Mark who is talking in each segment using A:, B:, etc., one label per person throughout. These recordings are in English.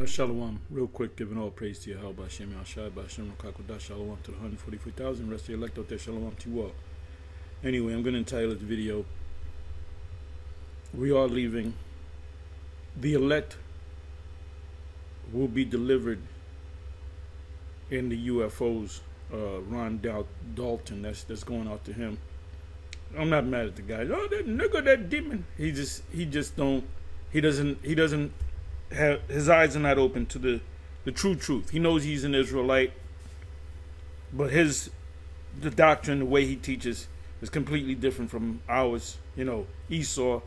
A: Shalom, real quick, giving all praise to Yahweh, Hashem, Yahshua, Hashem, Kakodah, Shalom to the 144,000, rest of the elect out there, Shalom to you all. Anyway, I'm going to entitle this video, We Are Leaving. The elect will be delivered in the UFOs, Ron Dalton, that's going out to him. I'm not mad at the guy. Oh, that nigga, that demon. He doesn't have, his eyes are not open to the true truth. He knows he's an Israelite, but the doctrine, the way he teaches, is completely different from ours. You know, Esau,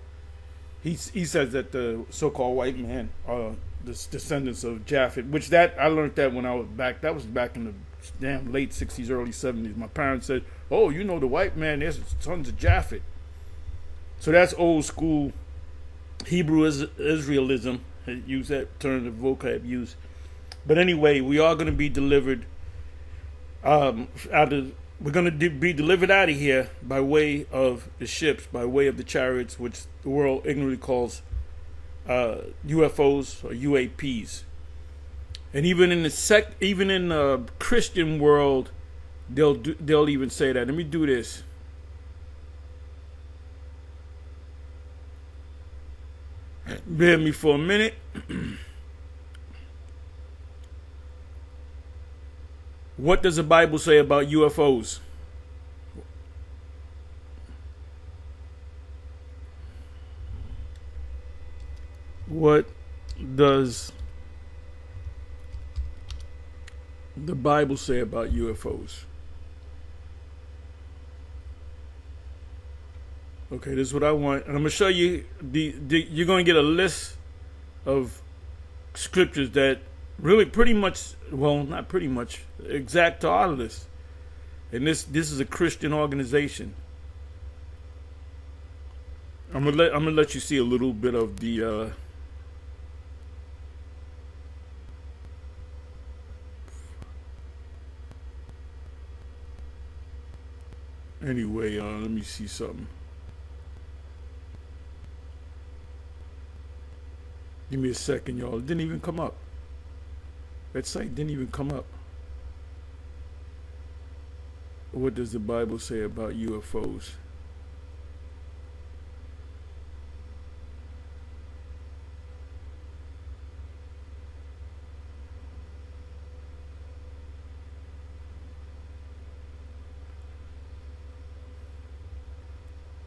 A: he says that the so-called white man are the descendants of Japhet, which that I learned that when I was back. That was back in the damn late 60s, early 70s. My parents said, "Oh, you know the white man, there's sons of Japhet." So that's old school Hebrew Israelism. Use that term, the vocab use. But anyway, we are going to be delivered we're going to be delivered out of here by way of the ships, by way of the chariots, which the world ignorantly calls UFOs or UAPs. And even in the Christian world, they'll even say that. Let me do this. Bear me for a minute. What does the Bible say about UFOs? What does the Bible say about UFOs? Okay, this is what I want. And I'm going to show you, you're going to get a list of scriptures that really pretty much, well, not pretty much, exact to our list. And this is a Christian organization. I'm gonna let you see a little bit of the anyway, let me see something. Give me a second, y'all. It didn't even come up. That site didn't even come up. What does the Bible say about UFOs?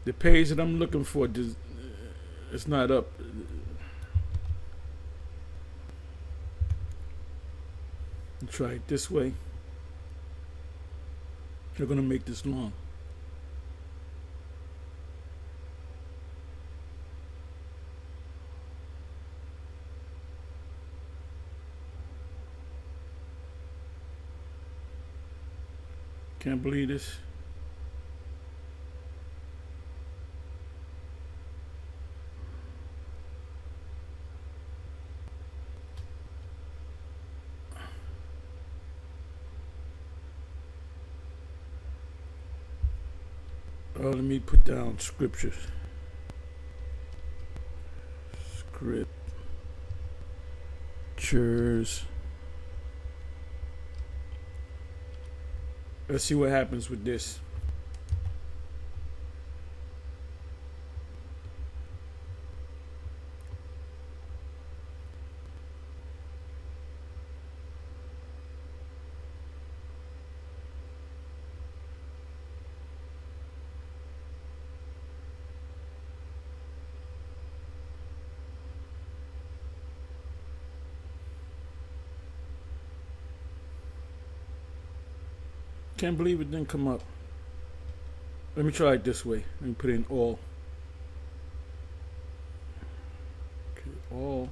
A: The page that I'm looking for, it's not up. Try it this way. They're going to make this long. Can't believe this. Let me put down scriptures. Scriptures. Let's see what happens with this. Can't believe it didn't come up. Let me try it this way. Let me put in all. Okay, all.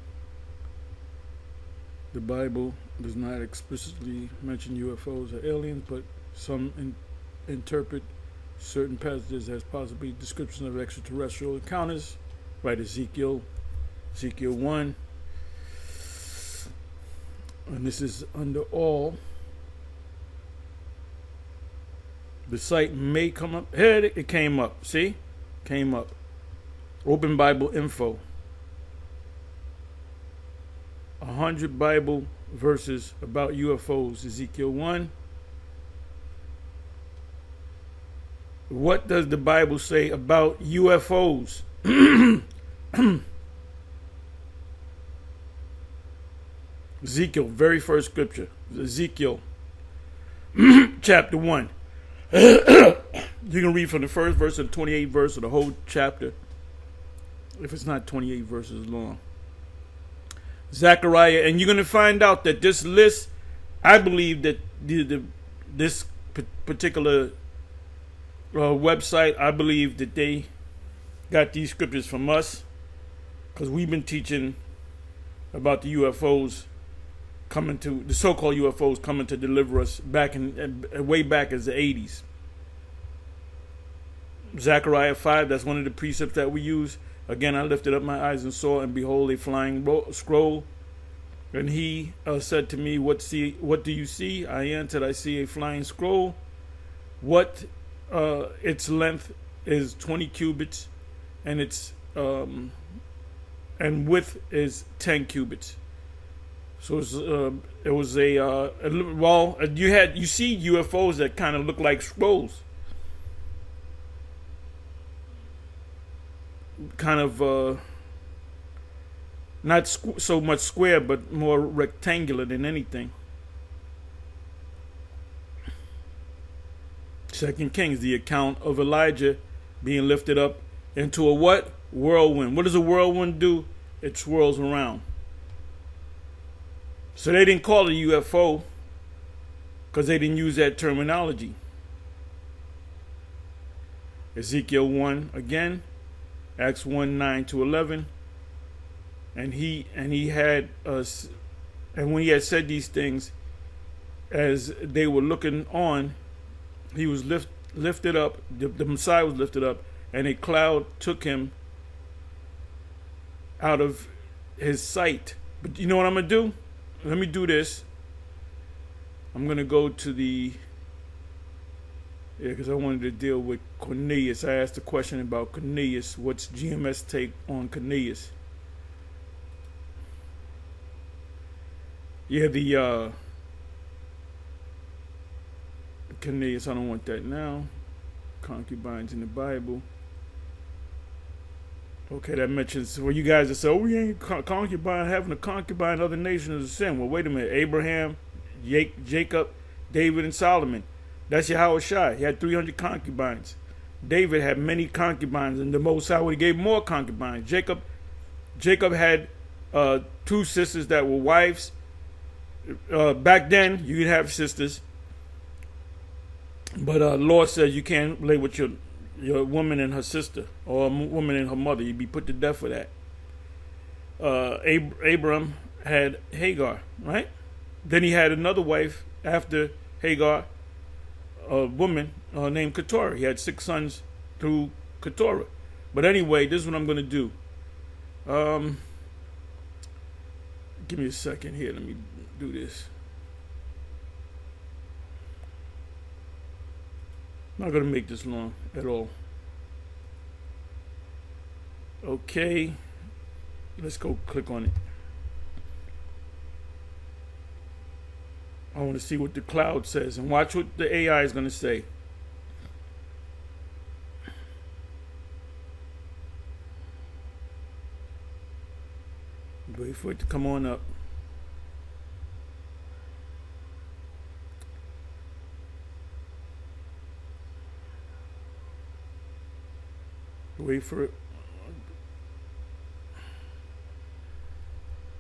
A: The Bible does not explicitly mention UFOs or aliens, but some interpret certain passages as possibly descriptions of extraterrestrial encounters. Right, Ezekiel 1. And this is under all. The site may come up. Here it came up. See? Came up. Open Bible info. 100 Bible verses about UFOs. Ezekiel 1. What does the Bible say about UFOs? Ezekiel, very first scripture. Ezekiel chapter 1. You can read from the first verse to the 28th verse of the whole chapter, if it's not 28 verses long. Zechariah, and you're going to find out that this list, I believe that this particular website, I believe that they got these scriptures from us, because we've been teaching about the UFOs coming to, the so-called UFOs coming to deliver us back in way back as the 80s. Zechariah 5, that's one of the precepts that we use. Again, I lifted up my eyes and saw, and behold, a flying scroll. And he said to me, what do you see? I answered, I see a flying scroll. What its length is 20 cubits, and its and width is 10 cubits. So it was you see UFOs that kind of look like scrolls. Kind of not so much square, but more rectangular than anything. 2 Kings, the account of Elijah being lifted up into a what? Whirlwind. What does a whirlwind do? It swirls around. So they didn't call it a UFO because they didn't use that terminology. Ezekiel 1 again. Acts 1, 9-11, and he had us, and when he had said these things, as they were looking on, he was lifted up. The Messiah was lifted up, and a cloud took him out of his sight. But you know what I'm gonna do? Let me do this. I'm gonna go to the. Yeah, because I wanted to deal with Cornelius. I asked a question about Cornelius. What's GMS take on Cornelius? Yeah, the Cornelius, I don't want that now. Concubines in the Bible. Okay, that mentions, well, you guys that say, oh, we ain't concubine, having a concubine in other nations is a sin. Well, wait a minute. Abraham, Jacob, David, and Solomon. That's Yahweh Shai. He had 300 concubines. David had many concubines, and the Most High would gave more concubines. Jacob had 2 sisters that were wives. Back then, you could have sisters, but Lord says you can't lay with your woman and her sister, or a woman and her mother. You'd be put to death for that. Abram had Hagar, right? Then he had another wife after Hagar, a woman named Keturah. He had 6 sons through Keturah. But anyway, this is what I'm going to do. Give me a second here. Let me do this. I'm not going to make this long at all. Okay. Let's go click on it. I want to see what the cloud says and watch what the AI is going to say. Wait for it to come on up. Wait for it.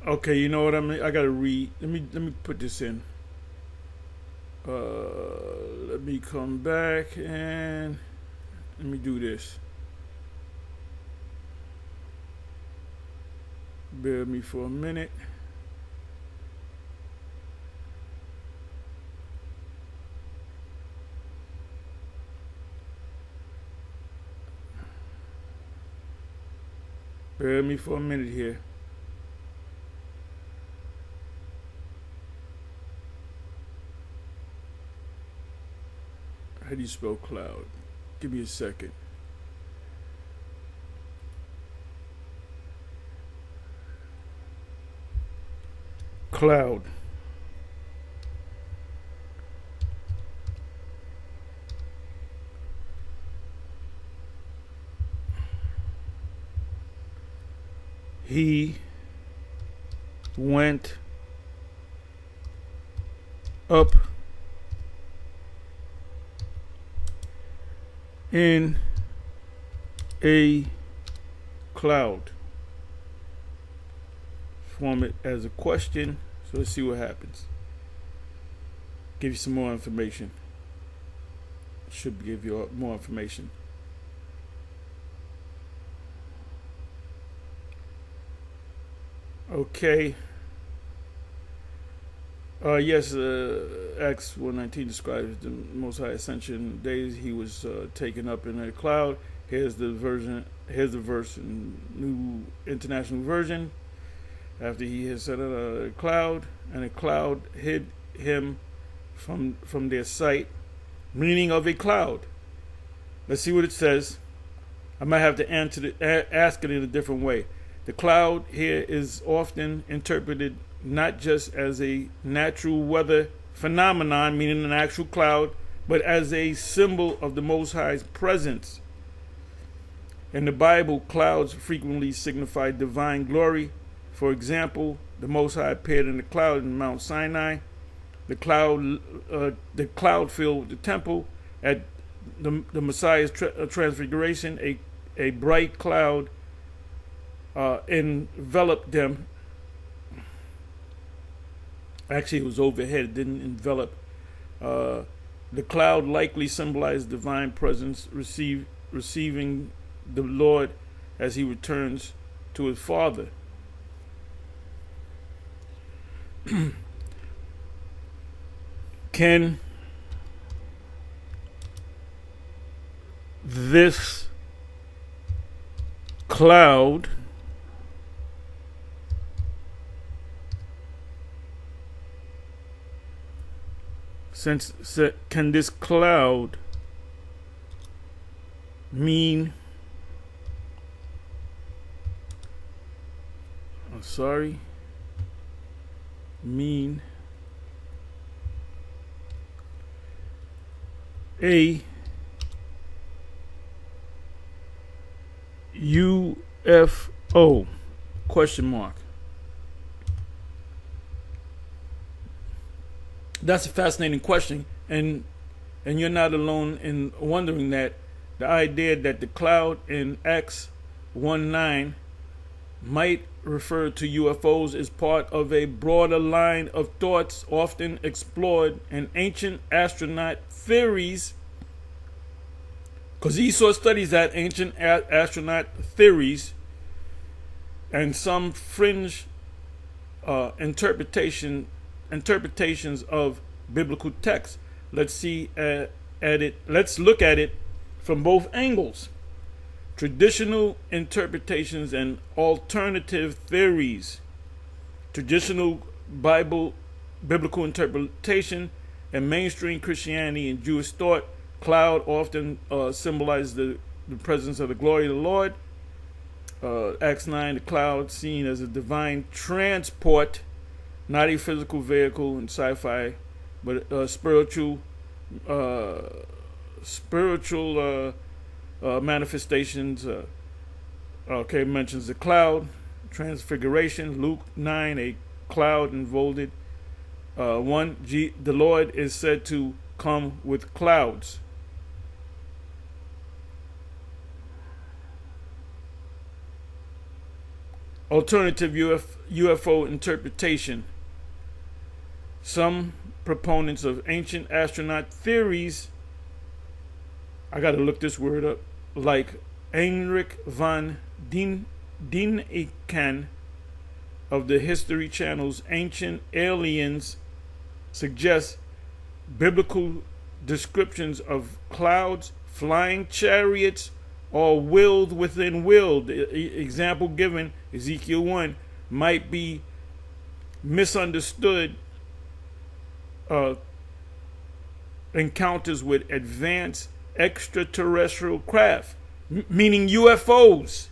A: Okay, you know what I mean? I gotta read. Let me put this in. Let me come back and let me do this. Bear with me for a minute. Bear with me for a minute here. How do you spell cloud? Give me a second. cloud. He went up in a cloud. Form it as a question. So let's see what happens. Give you some more information. Should give you more information. Okay. Yes, Acts 1:19 describes the Most High Ascension days. He was taken up in a cloud. Here's the verse in New International Version. After he had set up a cloud, and a cloud hid him from their sight. Meaning of a cloud. Let's see what it says. I might have to ask it in a different way. The cloud here is often interpreted not just as a natural weather phenomenon, meaning an actual cloud, but as a symbol of the Most High's presence. In the Bible, clouds frequently signify divine glory. For example, the Most High appeared in the cloud in Mount Sinai. The cloud filled the temple. At the Messiah's transfiguration, a bright cloud enveloped them. Actually, it was overhead. It didn't envelop. The cloud likely symbolized divine presence, receiving the Lord as he returns to his Father. Can this cloud can this cloud mean a UFO? Question mark. That's a fascinating question, and you're not alone in wondering that. The idea that the cloud in Acts 1:9 might refer to UFOs is part of a broader line of thoughts often explored in ancient astronaut theories, because Esau studies that ancient astronaut theories and some fringe interpretations of biblical texts. Let's look at it from both angles. Traditional interpretations and alternative theories. Traditional biblical interpretation and mainstream Christianity and Jewish thought. Cloud often symbolizes the presence of the glory of the Lord. Acts 9, the cloud seen as a divine transport, not a physical vehicle in sci-fi, but spiritual manifestations. Mentions the cloud, transfiguration. Luke 9, a cloud enfolded. The Lord is said to come with clouds. Alternative UFO interpretation. Some proponents of ancient astronaut theories, I got to look this word up, like Heinrich von Däniken of the History Channel's Ancient Aliens, suggest biblical descriptions of clouds, flying chariots, or willed within willed. The example given, Ezekiel 1, might be misunderstood encounters with advanced extraterrestrial craft, meaning UFOs.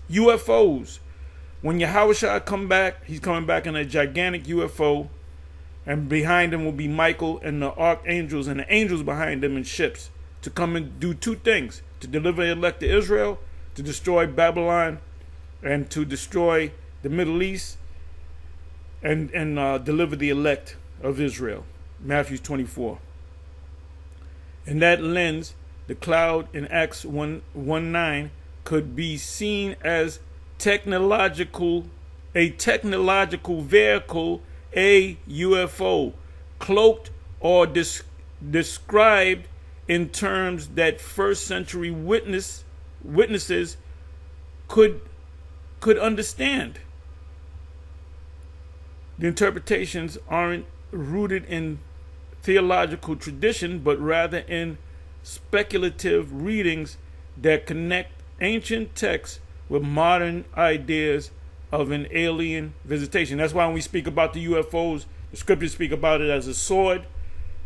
A: When Yahushua come back, he's coming back in a gigantic UFO And behind them will be Michael and the archangels and the angels behind them in ships to come and do two things: to deliver the elect to Israel, to destroy Babylon, and to destroy the Middle East, and deliver the elect of Israel. Matthew 24. In that lens, the cloud in Acts 1:9 could be seen as a technological vehicle, a UFO, cloaked or described in terms that first century witnesses could understand. The interpretations aren't rooted in theological tradition, but rather in speculative readings that connect ancient texts with modern ideas of an alien visitation. That's why when we speak about the UFOs, the scriptures speak about it as a sword,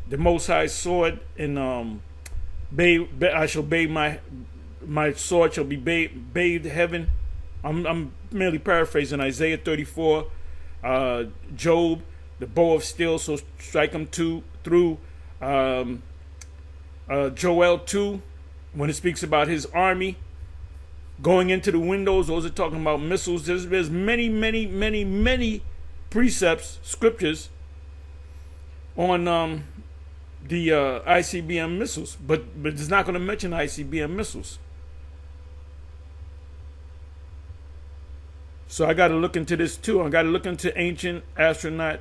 A: the Most High sword, and I shall bathe my sword shall be bathed heaven. I'm merely paraphrasing Isaiah 34, Job, the bow of steel, so strike them through. Joel 2, when it speaks about his army going into the windows, those are talking about missiles. There's many precepts, scriptures on the ICBM missiles, but it's not going to mention ICBM missiles. So I got to look into this too. I got to look into ancient astronaut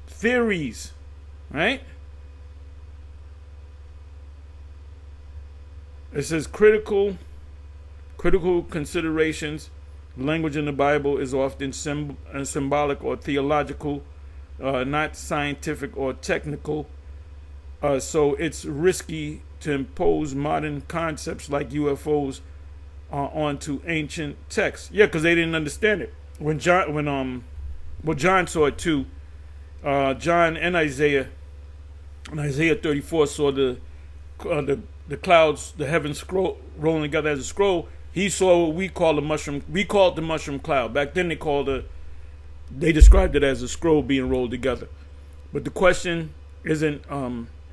A: theories, right? It says critical considerations. Language in the Bible is often symbolic or theological, not scientific or technical. So it's risky to impose modern concepts like UFOs onto ancient texts. Yeah, because they didn't understand it. John saw it too. John and Isaiah, in Isaiah 34, saw the clouds, the heavens rolling together as a scroll. He saw what we call the mushroom. We call it the mushroom cloud. Back then they described it as a scroll being rolled together. But the question isn't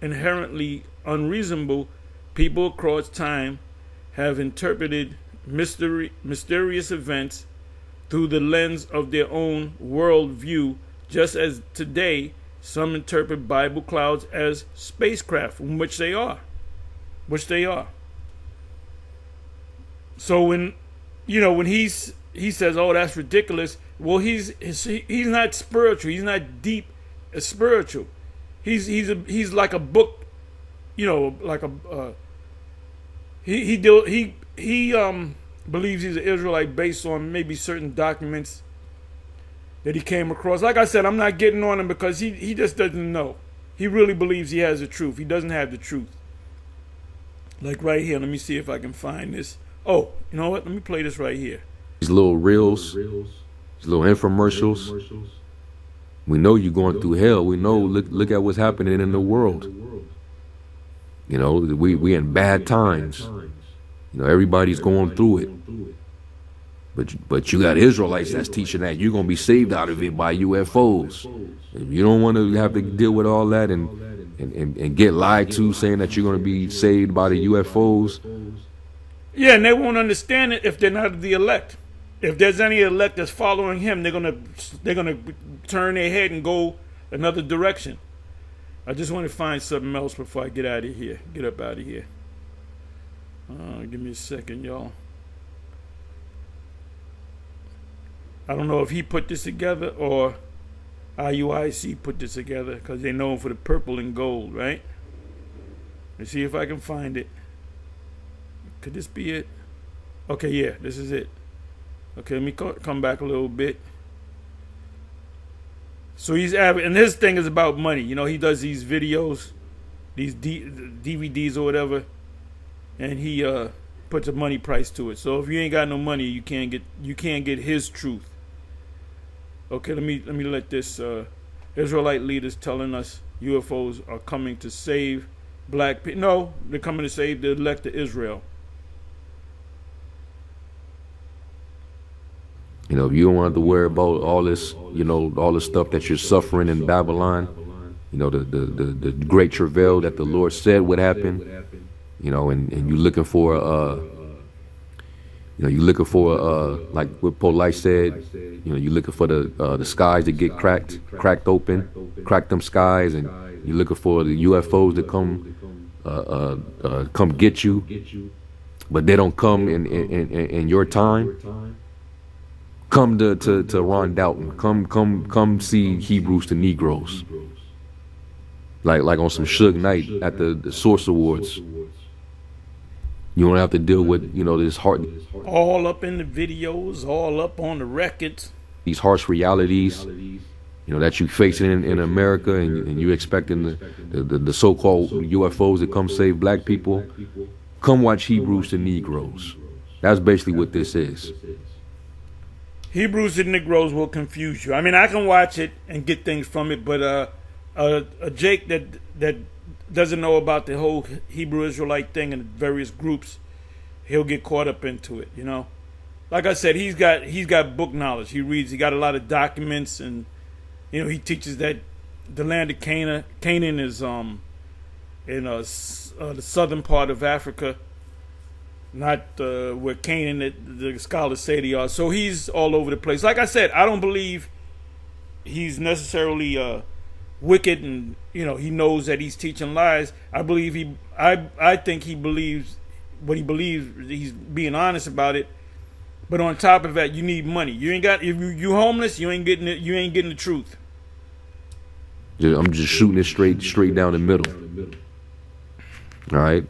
A: inherently unreasonable. People across time have interpreted mysterious events through the lens of their own worldview, just as today some interpret Bible clouds as spacecraft, which they are. So when he says, "Oh, that's ridiculous," well, he's not spiritual. He's not deep spiritual. He's like a book, like a he believes he's an Israelite based on maybe certain documents that he came across. Like I said, I'm not getting on him because he just doesn't know. He really believes he has the truth. He doesn't have the truth. Like right here, let me see if I can find this. Oh, you know what? Let me play this right here.
B: These little reels, these little infomercials. We know you're going through hell. We know, look at what's happening in the world. We in bad times. Everybody's going through it. But you got Israelites that's teaching that you're going to be saved out of it by UFOs. If you don't want to have to deal with all that and get lied to, saying that you're going to be saved by the UFOs.
A: Yeah, and they won't understand it if they're not the elect. If there's any elect that's following him, they're gonna turn their head and go another direction. I just want to find something else before I get out of here. Get up out of here. Give me a second, y'all. I don't know if he put this together or IUIC put this together, because they're known for the purple and gold, right? Let's see if I can find it. Could this be it? Okay, yeah, this is it. Okay, let me come back a little bit. So he's and his thing is about money. He does these videos, these DVDs or whatever, and he puts a money price to it. So if you ain't got no money, you can't get his truth. Okay, let me let this Israelite leaders telling us UFOs are coming to save black people. No, they're coming to save the elect of Israel.
B: You don't have to worry about all this, all the stuff that you're suffering in Babylon. you know, the great travail that the Lord said would happen, you know, and you're looking for like what Polite said, you know, you're looking for the skies to get cracked open, crack them skies, and you're looking for the UFOs to come get you, but they don't come in your time. Come to Ron Dalton. Come see Hebrews to Negroes. Like on some Suge Knight at the Source Awards. You don't have to deal with, you know, this hard,
A: all up in the videos, all up on the records.
B: These harsh realities, you know, that you facing in America, and you expecting the so-called UFOs to come save black people. Come watch Hebrews to Negroes. That's basically what this is.
A: Hebrews to Negroes will confuse you. I mean, I can watch it and get things from it, but a Jake that doesn't know about the whole Hebrew Israelite thing and the various groups, he'll get caught up into it, you know. Like I said, he's got book knowledge. He reads. He got a lot of documents, and you know, he teaches that the land of Canaan is in the southern part of Africa, not where Canaan the scholars say they are. So he's all over the place. Like I said, I don't believe he's necessarily wicked, and you know, he knows that he's teaching lies. I think he believes what he believes. He's being honest about it. But on top of that, you need money. You ain't got, if you homeless, you ain't getting it. You ain't getting the truth.
B: I'm just shooting it straight down the middle. All right.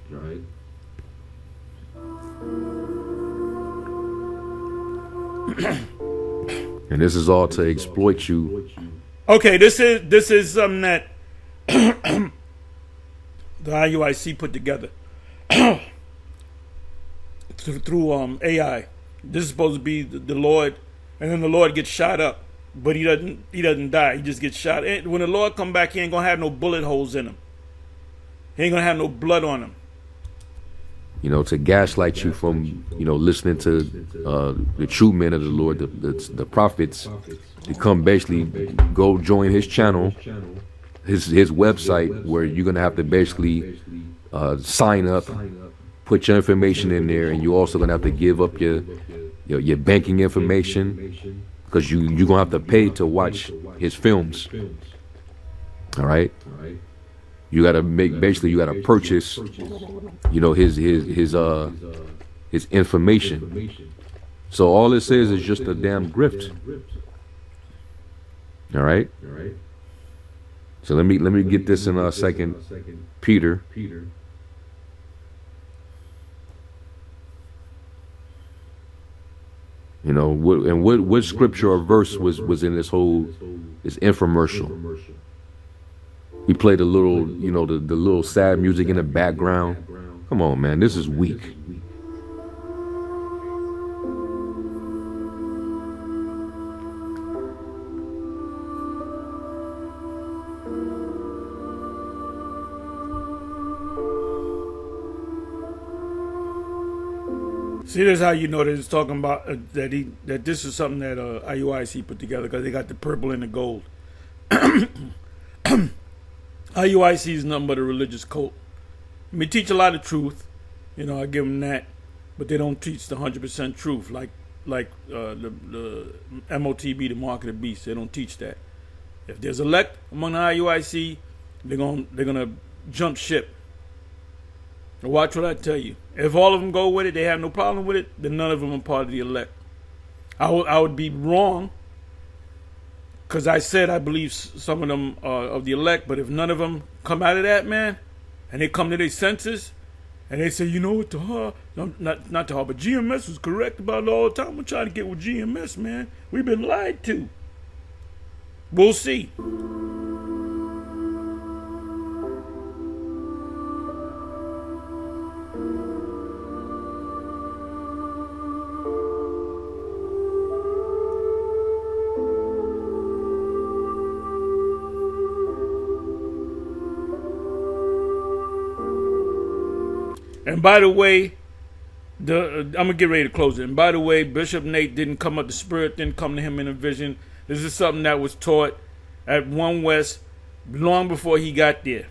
B: And this is all to exploit you.
A: Okay, this is something that the IUIC put together through AI. This is supposed to be the Lord, and then the Lord gets shot up, but he doesn't die. He just gets shot. And when the Lord come back, he ain't gonna have no bullet holes in him. He ain't gonna have no blood on him.
B: You know, to gaslight you from, you know, listening to the true men of the Lord, the prophets, to come basically go join his channel, his website, where you're gonna have to basically sign up, put your information in there, and you're also gonna have to give up your banking information, because you're gonna have to pay to watch his films. All right. You gotta you gotta purchase, you know, his information. So all it says is just a damn grift. All right. So let me get this in 2 Peter. You know, what scripture or verse was in this infomercial? We played a little, you know, the little sad music in the background. Come on, man, this is weak.
A: See, this is how you know that it's talking about that this is something that IUIC put together, because they got the purple and the gold. IUIC is nothing but a religious cult. I mean, teach a lot of truth, you know, I give them that, but they don't teach the 100% truth like the MOTB, the mark of the beast. They don't teach that. If there's elect among the IUIC, they're gonna jump ship. Now watch what I tell you. If all of them go with it, they have no problem with it, then none of them are part of the elect. I would be wrong, because I said I believe some of them are of the elect, but if none of them come out of that, man, and they come to their senses, and they say, you know what, not Tahar, but GMS was correct about it all the time. We're trying to get with GMS, man. We've been lied to. We'll see. And by the way, I'm gonna get ready to close it. And by the way, Bishop Nate didn't come up. The Spirit didn't come to him in a vision. This is something that was taught at One West long before he got there.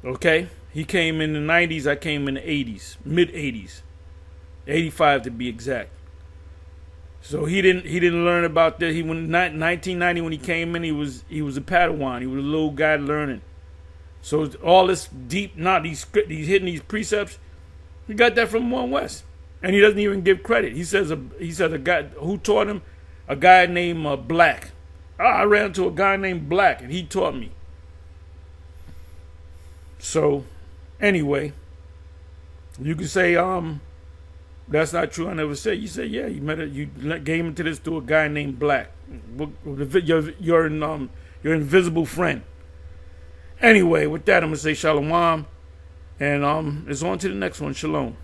A: Okay? He came in the 90s, I came in the 80s, mid 80s. 85 to be exact. So he didn't learn about that. He when 1990 when he came in, he was a Padawan. He was a little guy learning. So all this deep he's hitting these precepts. He got that from One West, and he doesn't even give credit. He says a guy who taught him, a guy named Black. I ran into a guy named Black, and he taught me. So anyway, you can say that's not true. I never said. You said, yeah, you gave him to this to a guy named Black. Your invisible friend. Anyway, with that, I'm gonna say shalom, and it's on to the next one. Shalom.